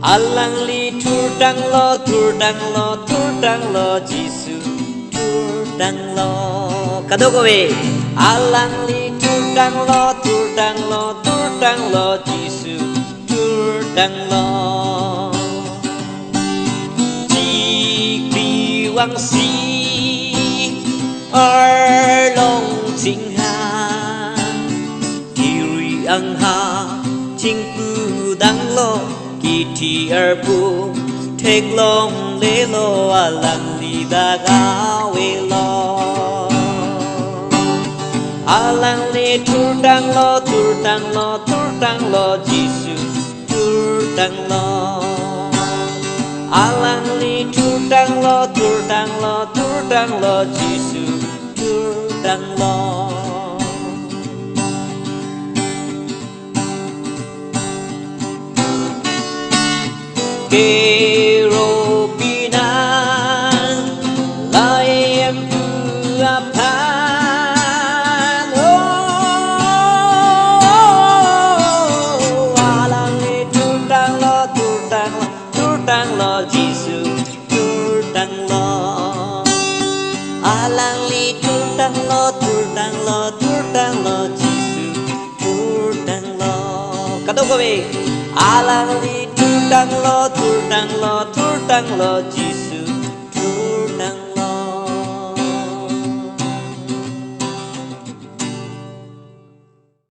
Alang li tur dang lo tur dang lo tur dang lo Giêsu tur dang lo. Cả đôi cô về. Alang li tur dang lo tur dang lo tur dang lo Giêsu tur dang lo. Chỉ vì quang si ở lòng chính hà kiri ang ha chính pu dang lo kỳ thi ở pu thek long le lo alang li da ga we lo. Alang li tur dang lo tur dang lo tur dang lo Giêsu tur dang lo. Alang li tur dang lo tur dang lo tur dang lo Giêsu tur dang lo. Keropinan lai em puapan oh alang li tur dang lo tur dang lo tur dang lo Giêsu tur dang lo. Alang li tur dang lo tur dang lo tur dang lo Giêsu tur dang lo. Cả đôi cô về. Alang li tur dang lo tur dang lo tur dang lo Giêsu